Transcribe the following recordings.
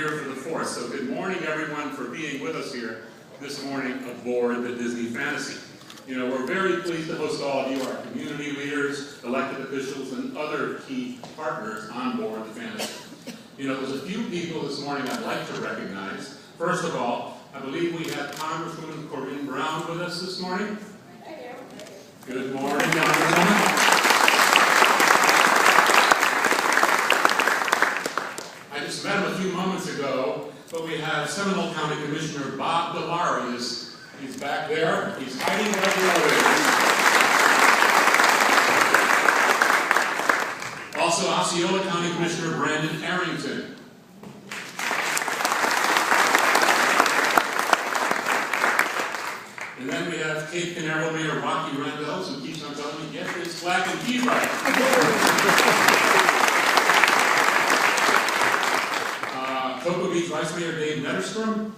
here for the 4th. So good morning, everyone, for being with us here this morning aboard the Disney Fantasy. You know, we're very pleased to host all of you, our community leaders, elected officials, and other key partners on board the Fantasy. You know, there's a few people this morning I'd like to recognize. First of all, I believe we have Congresswoman Corinne Brown with us this morning. Good morning, Congresswoman. I just met him a few moments ago, but we have Seminole County Commissioner Bob Delary. He's back there. He's hiding right there. Also, Osceola County Commissioner Brandon Arrington. And then we have Cape Canaveral Mayor Rocky Randall, who keeps on telling me, get this Plaque and key right. Cocoa Beach Vice Mayor Dave Netterstrom.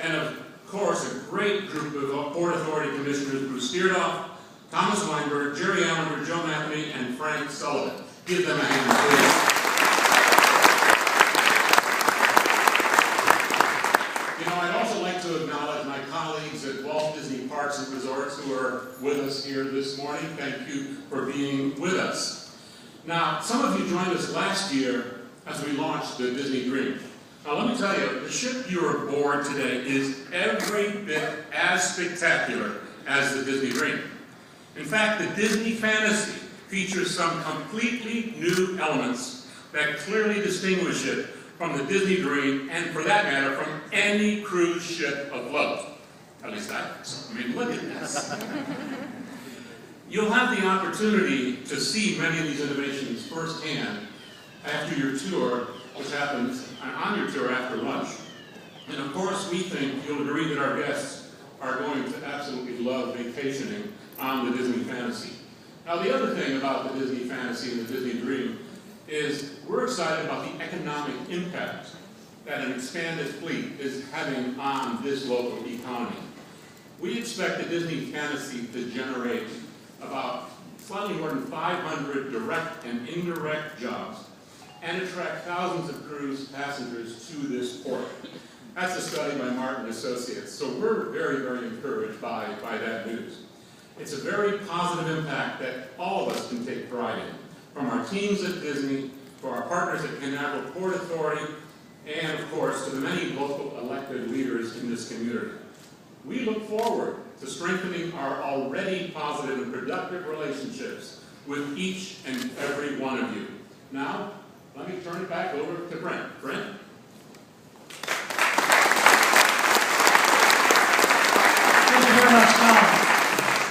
And of course, a great group of Port Authority Commissioners, Bruce Steerdoff, Thomas Weinberg, Jerry Allender, Joe Matheny, and Frank Sullivan. Give them a hand, please. You know, I'd also like to acknowledge my colleagues at Walt Disney Parks and Resorts who are with us here this morning. Thank you for being with us. Now, some of you joined us last year as we launched the Disney Dream. Now, let me tell you, the ship you're aboard today is every bit as spectacular as the Disney Dream. In fact, the Disney Fantasy features some completely new elements that clearly distinguish it from the Disney Dream, and for that matter, from any cruise ship afloat. At least I mean, look at this. You'll have the opportunity to see many of these innovations firsthand after your tour, which happens on your tour after lunch. And of course, we think you'll agree that our guests are going to absolutely love vacationing on the Disney Fantasy. Now, the other thing about the Disney Fantasy and the Disney Dream is we're excited about the economic impact that an expanded fleet is having on this local economy. We expect the Disney Fantasy to generate about slightly more than 500 direct and indirect jobs and attract thousands of cruise passengers to this port. That's a study by Martin Associates, so we're very, very encouraged by that news. It's a very positive impact that all of us can take pride in, from our teams at Disney, to our partners at Canaveral Port Authority, and of course to the many local elected leaders in this community. We look forward to strengthening our already positive and productive relationships with each and every one of you. Now, let me turn it back over to Brent. Brent? Thank you very much, Karl.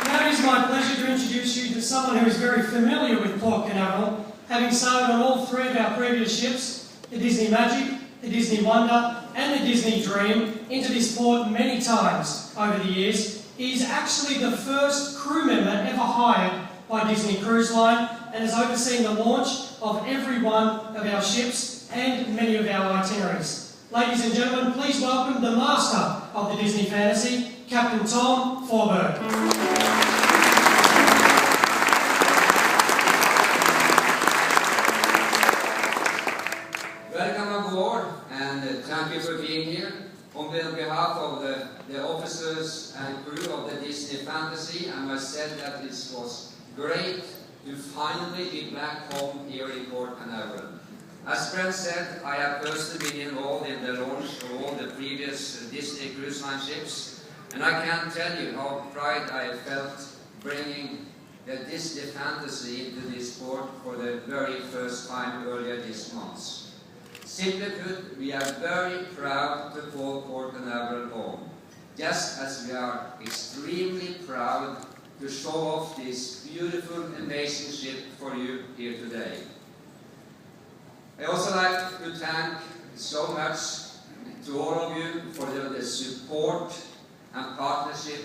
Now it is my pleasure to introduce you to someone who is very familiar with Port Canaveral, having sailed on all 3 of our previous ships, the Disney Magic, the Disney Wonder, and the Disney Dream, into this port many times over the years. He is actually the first crew member ever hired by Disney Cruise Line and has overseen the launch of every one of our ships and many of our itineraries. Ladies and gentlemen, please welcome the master of the Disney Fantasy, Captain Tom Forberg. Welcome aboard, and thank you for being here. On behalf of the officers and crew of the Disney Fantasy, I must say that it was great to finally be back home here in Port Canaveral. As Brent said, I have personally been involved in the launch of all the previous Disney Cruise Line ships, and I can't tell you how proud I felt bringing the Disney Fantasy into this port for the very first time earlier this month. Simply put, we are very proud to call Port Canaveral home, just as we are extremely proud to show off this beautiful, amazing ship for you here today. I also like to thank so much to all of you for the support and partnership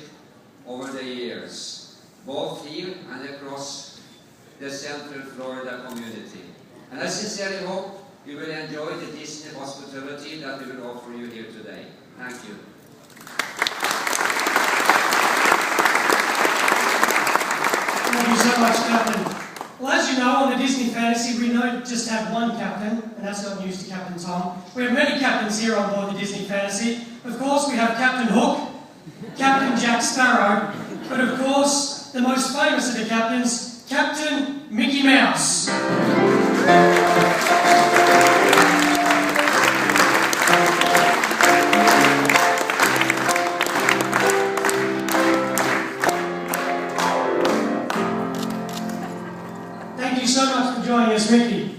over the years, both here and across the Central Florida community. And I sincerely hope you will enjoy the Disney hospitality that we will offer you here today. Thank you. Thank you so much, Captain. Well, as you know, on the Disney Fantasy, we don't just have one captain, and that's not news to Captain Tom. We have many captains here on board the Disney Fantasy. Of course, we have Captain Hook, Captain Jack Sparrow, but of course, the most famous of the captains, Captain Mickey Mouse. Thank you so much for joining us, Mickey.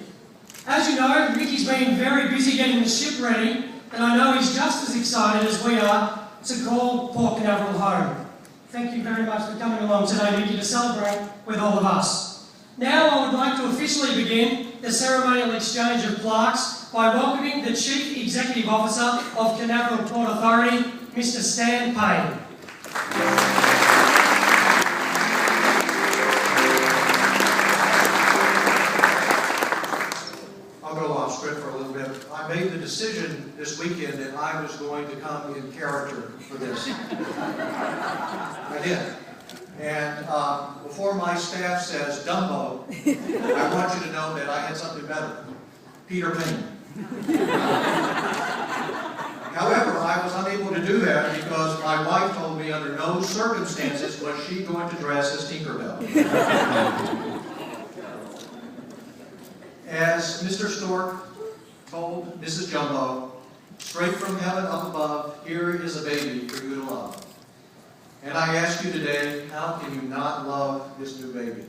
As you know, Mickey's been very busy getting the ship ready, and I know he's just as excited as we are to call Port Canaveral home. Thank you very much for coming along today, Mickey, to celebrate with all of us. Now I would like to officially begin the ceremonial exchange of plaques by welcoming the Chief Executive Officer of Canaveral Port Authority, Mr. Stan Payne. I'll go off script for a little bit. I made the decision this weekend that I was going to come in character for this. I did. And before my staff says Dumbo, I want you to know that I had something better. Peter Pan. However, I was unable to do that because my wife told me under no circumstances was she going to dress as Tinkerbell. As Mr. Stork told Mrs. Jumbo, straight from heaven up above, here is a baby for you to love. And I ask you today, how can you not love this new baby?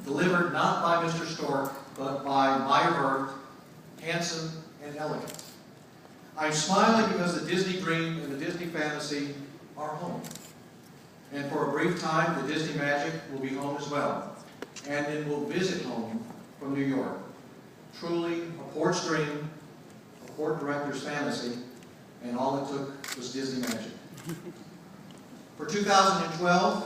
Delivered not by Mr. Stork, but by my birth, handsome and elegant. I'm smiling because the Disney dream and the Disney fantasy are home. And for a brief time, the Disney magic will be home as well. And then we'll visit home from New York. Truly a port's dream, a port director's fantasy, and all it took was Disney magic. For 2012,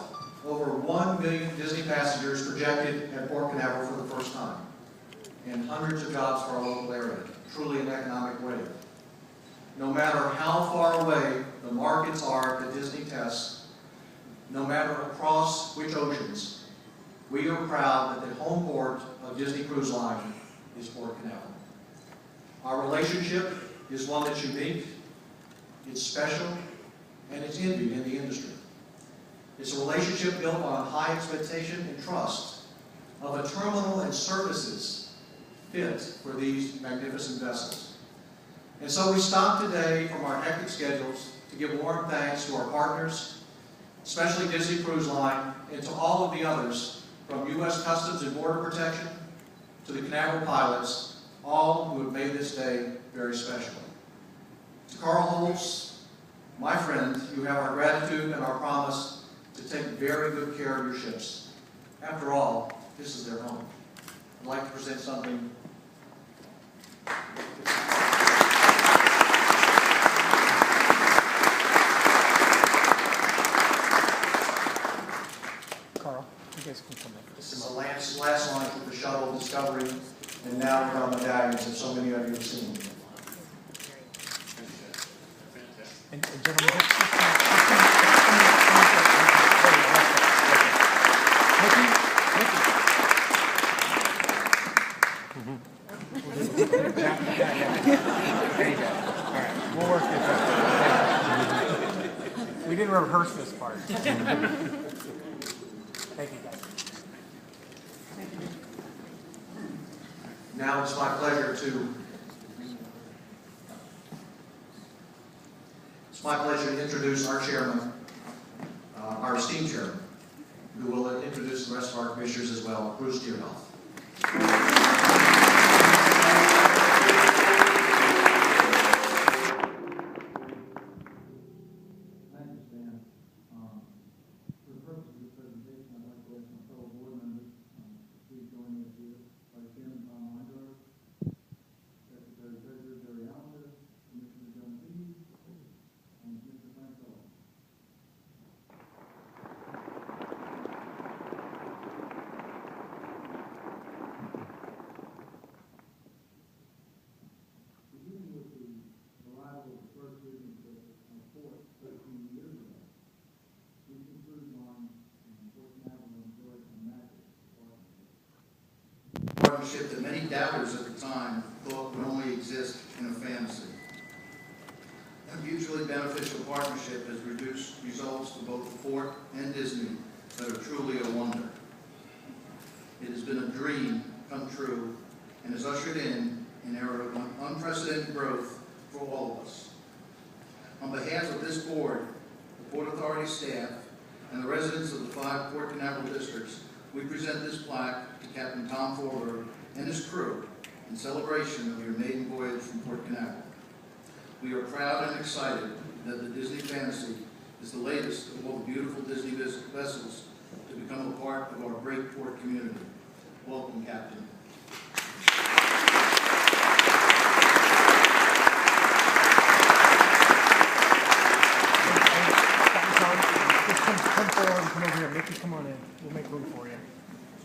over 1 million Disney passengers projected at Port Canaveral for the first time, and hundreds of jobs for our local area. Truly an economic wave. No matter how far away the markets are that Disney tests, no matter across which oceans, we are proud that the home port of Disney Cruise Line is Port Canaveral. Our relationship is one that's unique, it's special, and it's envied in the industry. It's a relationship built on high expectation and trust of a terminal and services fit for these magnificent vessels. And so we stop today from our hectic schedules to give warm thanks to our partners, especially Disney Cruise Line, and to all of the others from U.S. Customs and Border Protection to the Canaveral pilots, all who have made this day very special. To Karl Holz, my friend, you have our gratitude and our promise to take very good care of your ships. After all, this is their home. I'd like to present something. Karl, you guys can come up. This is the last launch of the shuttle Discovery, and now we're on medallions that so many of you have seen. And gentlemen, there you go. All right, we'll work this out. We didn't rehearse this part. Thank you, guys. Now it's my pleasure to introduce our chairman, our esteemed chairman, who will introduce the rest of our commissioners as well, Bruce Deerhoff. partnership that many doubters at the time thought would only exist in a fantasy. A mutually beneficial partnership has produced results for both the Fort and Disney that are truly a wonder. It has been a dream come true and has ushered in an era of unprecedented growth for all of us. On behalf of this board, the Port Authority staff, and the residents of the 5 Port Canaveral districts, we present this plaque to Captain Tom Forberg and his crew in celebration of your maiden voyage from Port Canaveral. We are proud and excited that the Disney Fantasy is the latest of all the beautiful Disney vessels to become a part of our great port community. Welcome, Captain. Come forward and come over here. Mickey, come on in. We'll make room for you.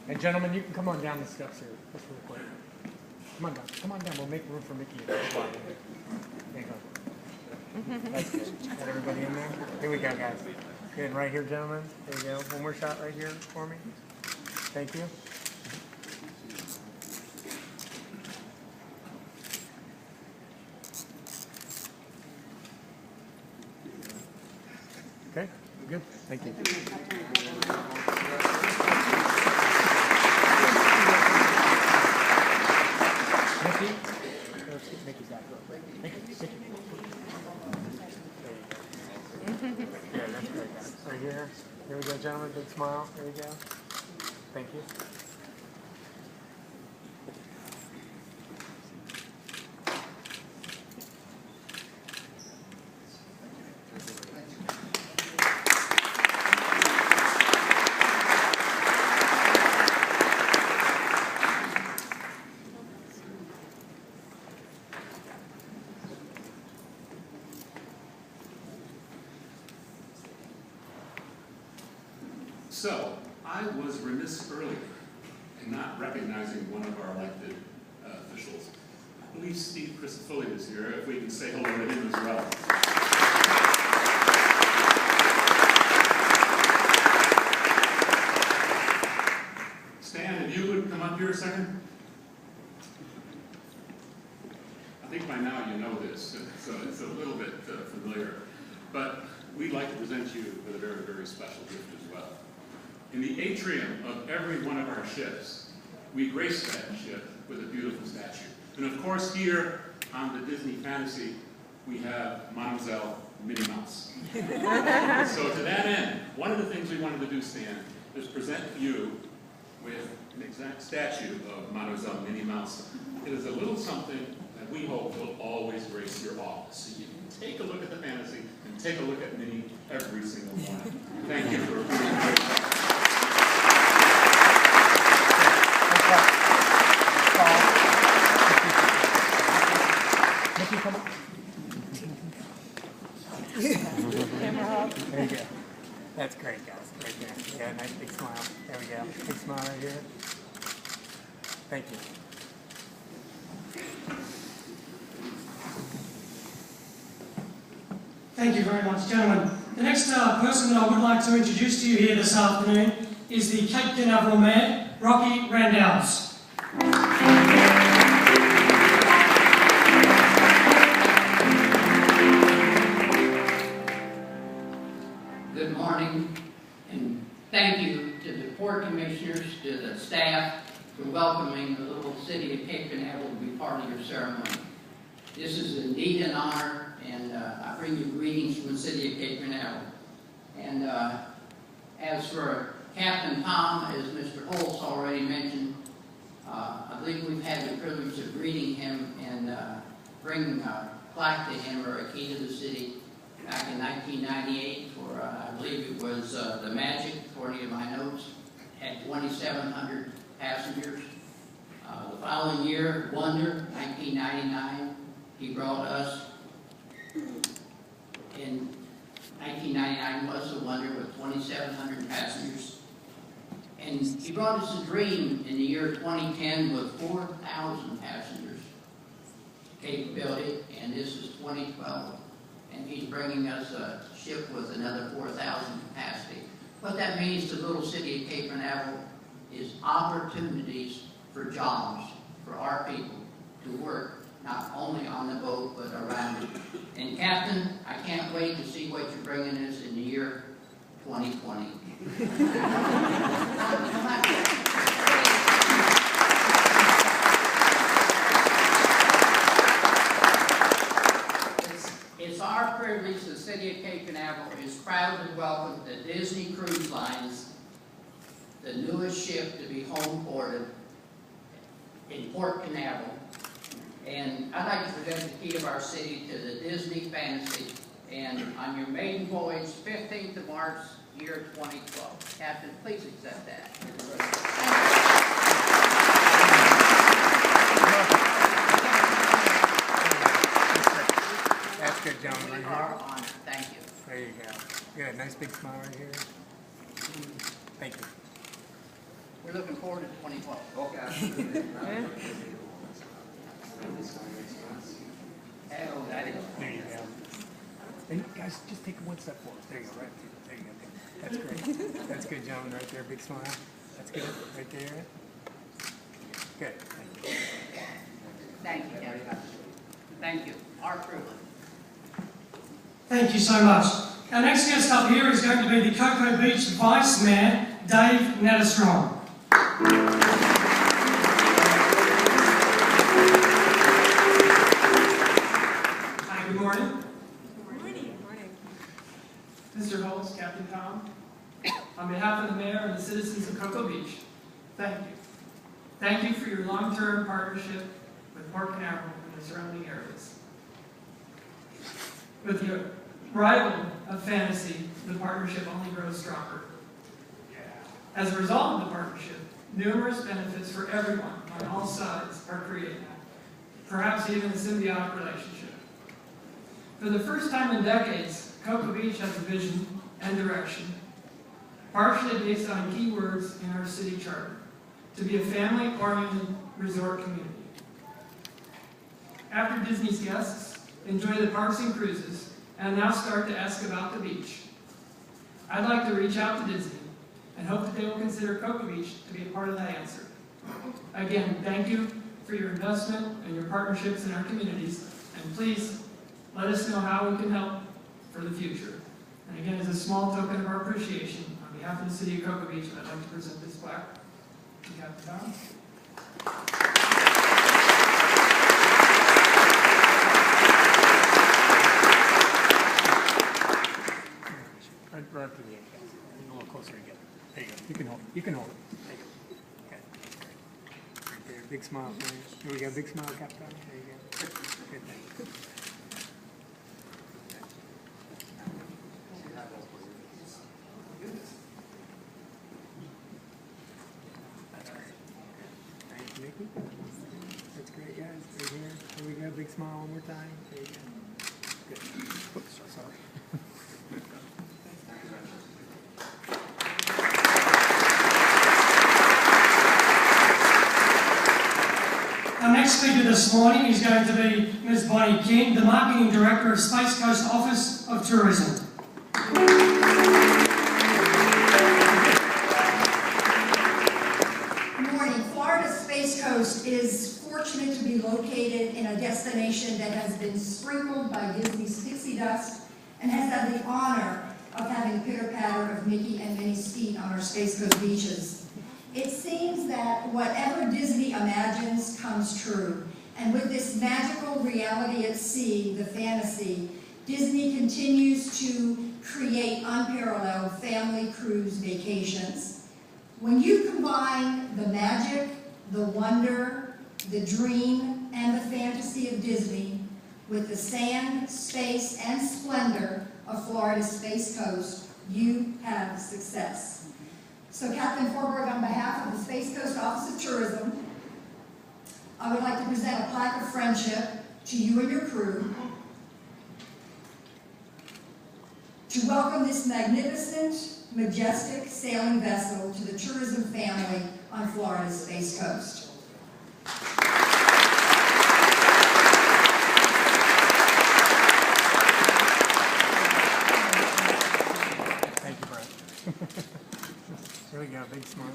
And gentlemen, you can come on down the steps here. Just real quick. Come on down. Come on down. We'll make room for Mickey. There you go. That's good. Got everybody in there? Here we go, guys. Good. Right here, gentlemen. There you go. One more shot right here for me. Thank you. Okay. Good. Thank you. Mickey? Let's get Mickey's out. Mickey. Yeah, that's great, guys. Right here. Here we go, gentlemen. Big smile. There we go. Thank you. So, I was remiss earlier in not recognizing one of our elected officials. I believe Steve Christopherly is here, if we can say hello to him as well. Stan, if you would come up here a second. I think by now you know this, so it's a little bit familiar. But we'd like to present you with a very, very special gift as well. In the atrium of every one of our ships, we grace that ship with a beautiful statue. And of course, here on the Disney Fantasy, we have Mademoiselle Minnie Mouse. So to that end, one of the things we wanted to do, Stan, is present you with an exact statue of Mademoiselle Minnie Mouse. It is a little something that we hope will always grace your office. So you can take a look at the fantasy and take a look at Minnie every single morning. Thank you for being here. Mickey, come on. There you go. That's great, guys. Right there. Yeah, nice big smile. There we go. Big smile right here. Thank you. Thank you very much, gentlemen. The next person that I would like to introduce to you here this afternoon is the Cape Canaveral Mayor, Rocky Randalls. Good morning, and thank you to the Port Commissioners, to the staff, for welcoming the little city of Cape Canaveral to be part of your ceremony. This is indeed an honor, and I bring you greetings from the city of Cape Canaveral. And as for Captain Tom, as Mr. Holz already mentioned, I believe we've had the privilege of greeting him and bringing Plaque to him, or a key to the city, back in 1998 for, I believe it was the Magic, according to my notes, had 2,700 passengers. The following year, Wonder, 1999, he brought us. In 1999 was the Wonder with 2,700 passengers. And he brought us a Dream in the year 2010 with 4,000 passengers capability, and this is 2012. And he's bringing us a ship with another 4,000 capacity. What that means to the little city of Cape Canaveral is opportunities for jobs for our people to work, not only on the boat, but around it. And Captain, I can't wait to see what you're bringing us in the year 2020. It's our privilege, the City of Cape Canaveral is proud to welcome the Disney Cruise Lines, the newest ship to be home ported in Port Canaveral. And I'd like to present the key of our city to the Disney Fantasy. And on your maiden voyage, 15th of March, year 2012. Captain, please accept that. That's good, gentlemen. Right We here. are honored. Thank you. There you go. Good. Nice big smile right here. Thank you. We're looking forward to 2012. Okay. Oh, that is. There you go. And guys, just take it one step forward. There you go. Right there. There you go. That's great. That's good, gentlemen. Right there. Big smile. That's good. Right there. Good. Thank you. Thank you, Captain. Thank you. Our privilege. Thank you so much. Our next guest up here is going to be the Cocoa Beach Vice Mayor, Dave Netterstrom. Hi, good morning. Good morning. Mr. Holz, Captain Tom, on behalf of the Mayor and the citizens of Cocoa Beach, thank you. Thank you for your long-term partnership with Port Canaveral and the surrounding areas. With the arrival of Fantasy, the partnership only grows stronger. As a result of the partnership, numerous benefits for everyone on all sides are created, perhaps even a symbiotic relationship. For the first time in decades, Cocoa Beach has a vision and direction, partially based on key words in our city charter, to be a family-oriented resort community. After Disney's guests enjoy the parks and cruises, and now start to ask about the beach, I'd like to reach out to Disney and hope that they will consider Cocoa Beach to be a part of that answer. Again, thank you for your investment and your partnerships in our communities, and please let us know how we can help for the future. And again, as a small token of our appreciation, on behalf of the City of Cocoa Beach, I'd like to present this plaque to Captain Karl. Right up to the end. A little closer again. There you go. You can hold it. You can hold it. There you go. Okay. Right there. Big smile for you. Here we go. Big smile, Captain. There you go. Good thing. That's great. Thank you, Mickey. That's great, guys. Right here. Here we go. Big smile one more time. There you go. Good. Oops, sorry. Our next speaker this morning is going to be Ms. Bonnie King, the Marketing Director of Space Coast Office of Tourism. Good morning. Florida Space Coast is fortunate to be located in a destination that has been sprinkled by Disney's pixie dust and has had the honor of having the pitter-patter of Mickey and Minnie's feet on our Space Coast beaches. It seems that whatever Disney imagines comes true, and with this magical reality at sea, the Fantasy, Disney continues to create unparalleled family cruise vacations. When you combine the magic, the wonder, the dream, and the fantasy of Disney with the sand, space, and splendor of Florida's Space Coast, you have success. So Captain Forberg, on behalf of the Space Coast Office of Tourism, I would like to present a plaque of friendship to you and your crew to welcome this magnificent, majestic sailing vessel to the tourism family on Florida's Space Coast. Thank you, Brett. There we go, big smile.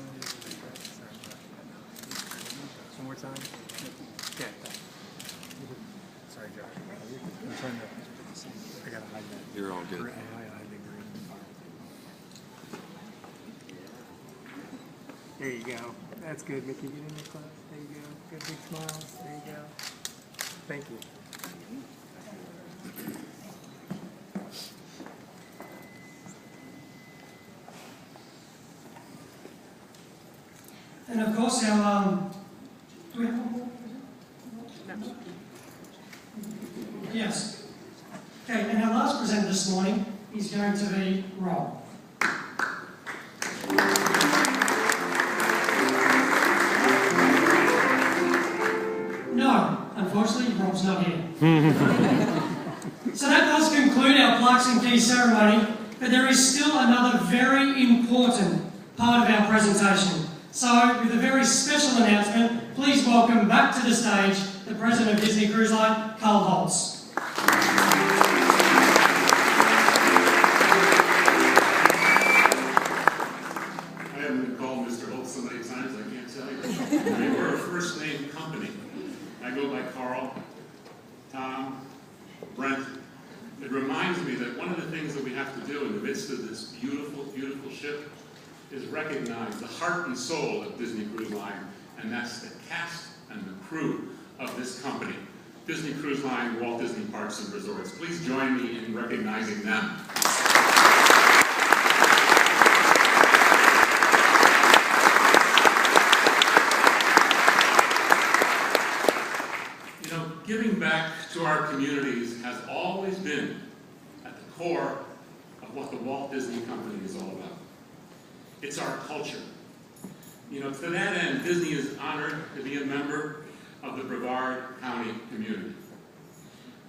sign? Yeah, thanks. Sorry, Josh. I'm trying to, I gotta hide that. You're all good. I hide the green. There you go. That's good, Mickey. Get in the class. There you go. Good big smiles. There you go. Thank you. And of course, our do we have one more? Yes. Okay, and our last presenter this morning is going to be Rob. No, unfortunately, Rob's not here. So that does conclude our Plaques and Keys ceremony, but there is still another very important part of our presentation. So, with a very special announcement, please welcome back to the stage the President of Disney Cruise Line, Karl Holz. I haven't been called Mr. Holtz so many times, I can't tell you. I mean, we're a first-name company. I go by Karl, Tom, Brent. It reminds me that one of the things that we have to do in the midst of this beautiful, beautiful ship is recognize the heart and soul of Disney Cruise Line, and that's the cast and the crew of this company. Disney Cruise Line, Walt Disney Parks and Resorts. Please join me in recognizing them. You know, giving back to our communities has always been at the core of what the Walt Disney Company is all about. It's our culture. You know, to that end, Disney is honored to be a member of the Brevard County community.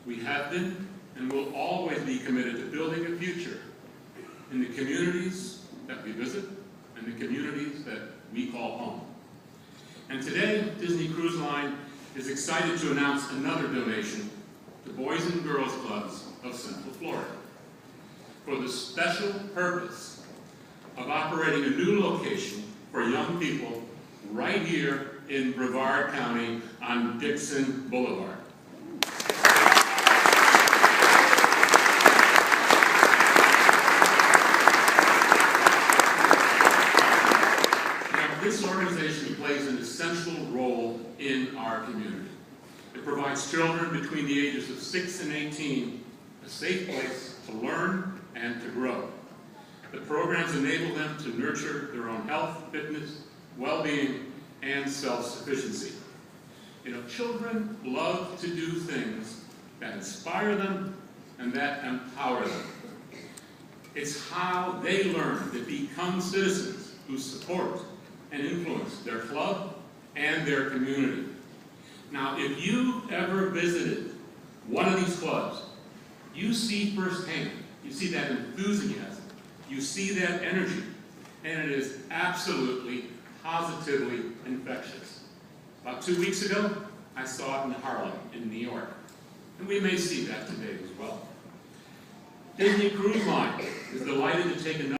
We have been and will always be committed to building a future in the communities that we visit and the communities that we call home. And today, Disney Cruise Line is excited to announce another donation to Boys and Girls Clubs of Central Florida for the special purpose of operating a new location for young people right here in Brevard County on Dixon Boulevard. Now, this organization plays an essential role in our community. It provides children between the ages of 6 and 18 a safe place to learn and to grow. The programs enable them to nurture their own health, fitness, well-being, and self-sufficiency. You know, children love to do things that inspire them and that empower them. It's how they learn to become citizens who support and influence their club and their community. Now, if you ever visited one of these clubs, you see firsthand, you see that enthusiasm, you see that energy, and it is absolutely, positively infectious. About 2 weeks ago, I saw it in Harlem, in New York, and we may see that today as well. Disney Cruise Line is delighted to take another